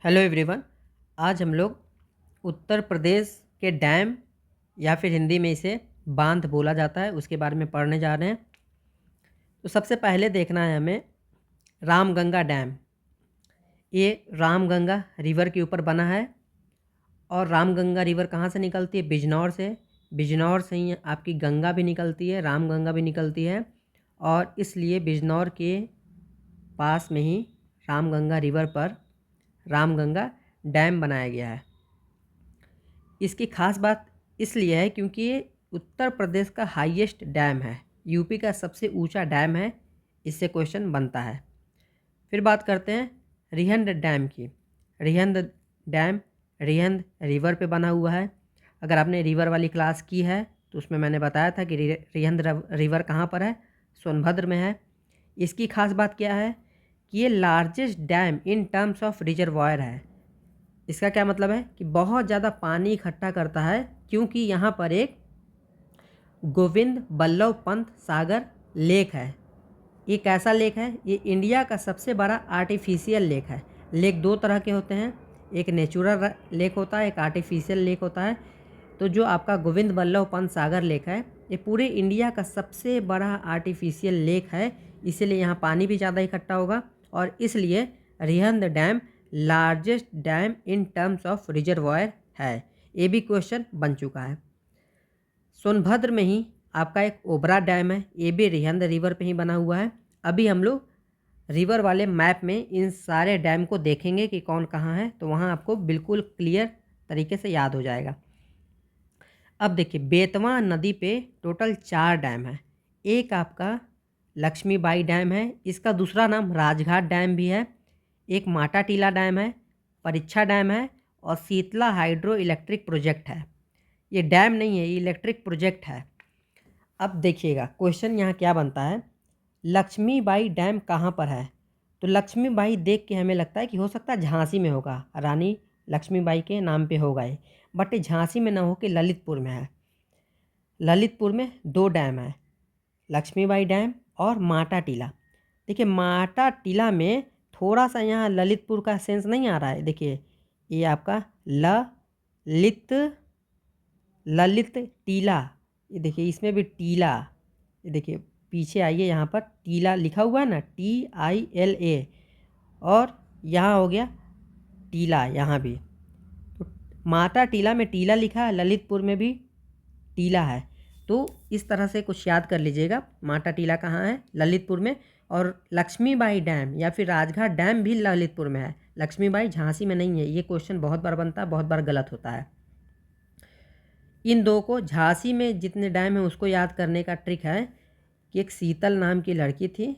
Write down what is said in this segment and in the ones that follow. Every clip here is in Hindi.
Hello everyone. आज हम लोग उत्तर प्रदेश के डैम या फिर हिंदी में इसे बांध बोला जाता है उसके बारे में पढ़ने जा रहे हैं। तो सबसे पहले देखना है हमें रामगंगा डैम। ये रामगंगा रिवर के ऊपर बना है और रामगंगा रिवर कहाँ से निकलती है? बिजनौर से। बिजनौर से ही आपकी गंगा भी निकलती है, रामगंगा भी निकलती है और इसलिए बिजनौर के पास में ही रामगंगा रिवर पर रामगंगा डैम बनाया गया है। इसकी खास बात इसलिए है क्योंकि ये उत्तर प्रदेश का हाईएस्ट डैम है, यूपी का सबसे ऊंचा डैम है। इससे क्वेश्चन बनता है। फिर बात करते हैं रिहंद डैम की। रिहंद डैम रिहंद रिवर पे बना हुआ है। अगर आपने रिवर वाली क्लास की है तो उसमें मैंने बताया था कि रिहंद रिवर कहाँ पर है? सोनभद्र में है। इसकी खास बात क्या है कि ये largest dam in terms of reservoir है। इसका क्या मतलब है कि बहुत ज़्यादा पानी इकट्ठा करता है क्योंकि यहाँ पर एक गोविंद बल्लभ पंत सागर लेक है। ये कैसा लेक है? ये इंडिया का सबसे बड़ा आर्टिफिशियल लेक है। लेक दो तरह के होते हैं, एक नेचुरल लेक होता है, एक आर्टिफिशियल लेक होता है। तो जो आपका गोविंद बल्लभ पंत सागर लेक है ये पूरे इंडिया का सबसे बड़ा आर्टिफिशियल लेक है, इसीलिए यहाँ पानी भी ज़्यादा इकट्ठा होगा और इसलिए Rihand dam largest dam in terms of reservoir है। ये भी क्वेश्चन बन चुका है। सोनभद्र में ही आपका एक ओबरा डैम है, ये भी रिहंद रिवर पे ही बना हुआ है। अभी हम लोग रिवर वाले मैप में इन सारे डैम को देखेंगे कि कौन कहाँ है, तो वहाँ आपको बिल्कुल क्लियर तरीके से याद हो जाएगा। अब देखिए बेतवा नदी पे टोटल 4 डैम है। एक आपका लक्ष्मीबाई डैम है, इसका दूसरा नाम राजघाट डैम भी है। एक माटा टीला डैम है, परीक्षा डैम है और शीतला हाइड्रो इलेक्ट्रिक प्रोजेक्ट है। ये डैम नहीं है, ये इलेक्ट्रिक प्रोजेक्ट है। अब देखिएगा क्वेश्चन यहाँ क्या बनता है, लक्ष्मीबाई डैम कहाँ पर है? तो लक्ष्मीबाई देख के हमें लगता है कि हो सकता है झांसी में होगा, रानी लक्ष्मीबाई के नाम पे होगा ये, बट ये झांसी में ना हो के ललितपुर में है। ललितपुर में 2 डैम है, लक्ष्मीबाई डैम और माटा टीला। देखिए माटा टीला में थोड़ा सा यहाँ ललितपुर का सेंस नहीं आ रहा है। देखिए ये आपका ललित टीला, ये देखिए इसमें भी टीला, ये देखिए पीछे आइए यहाँ पर टीला लिखा हुआ है ना, TILA, और यहाँ हो गया टीला, यहाँ भी तो माता टीला में टीला लिखा है, ललितपुर में भी टीला है। तो इस तरह से कुछ याद कर लीजिएगा, माता टीला कहाँ है? ललितपुर में। और लक्ष्मीबाई डैम या फिर राजघाट डैम भी ललितपुर में है, लक्ष्मीबाई झांसी में नहीं है। ये क्वेश्चन बहुत बार बनता है, बहुत बार गलत होता है। इन दो को, झांसी में जितने डैम हैं उसको याद करने का ट्रिक है कि एक शीतल नाम की लड़की थी,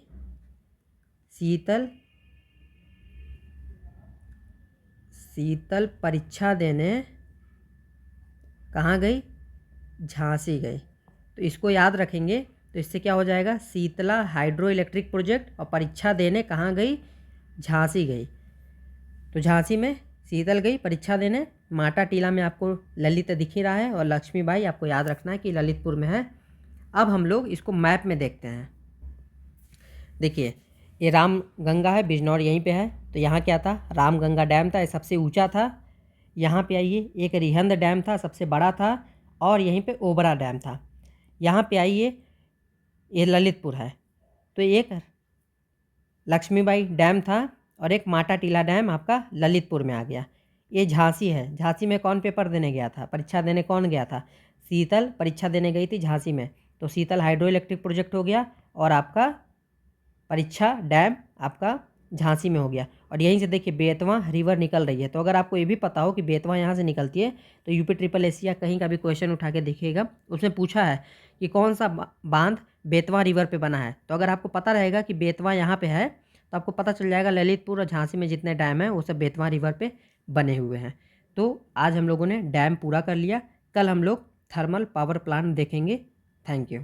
शीतल परीक्षा देने कहाँ गई? झांसी गई। तो इसको याद रखेंगे तो इससे क्या हो जाएगा, शीतला हाइड्रो इलेक्ट्रिक प्रोजेक्ट, और परीक्षा देने कहाँ गई? झांसी गई। तो झांसी में शीतल गई परीक्षा देने, माटा टीला में आपको ललित दिख ही रहा है और लक्ष्मीबाई आपको याद रखना है कि ललितपुर में है। अब हम लोग इसको मैप में देखते हैं। देखिए ये रामगंगा है, बिजनौर यहीं पे है। तो यहाँ क्या था? रामगंगा डैम था, ये सबसे ऊंचा था। यहाँ पे आइए, एक रिहंद डैम था, सबसे बड़ा था, और यहीं पे ओबरा डैम था। यहाँ पे आइए, ये ललितपुर है। तो एक लक्ष्मीबाई डैम था और एक माटा टीला डैम आपका ललितपुर में आ गया। ये झांसी है, झांसी में कौन पेपर देने गया था? परीक्षा देने कौन गया था? शीतल परीक्षा देने गई थी झांसी में, तो शीतल हाइड्रो इलेक्ट्रिक प्रोजेक्ट हो गया और आपका परीक्षा डैम आपका झांसी में हो गया। और यहीं से देखिए बेतवा रिवर निकल रही है। तो अगर आपको ये भी पता हो कि बेतवा यहाँ से निकलती है तो यूपी ट्रिपल एशिया कहीं का भी क्वेश्चन उठा के देखिएगा, उसमें पूछा है कि कौन सा बांध बेतवा रिवर पे बना है। तो अगर आपको पता रहेगा कि बेतवा यहाँ पे है तो आपको पता चल जाएगा ललितपुर और झांसी में जितने डैम हैं वो सब बेतवा रिवर पे बने हुए हैं। तो आज हम लोगों ने डैम पूरा कर लिया। कल हम लोग थर्मल पावर प्लांट देखेंगे। Thank you.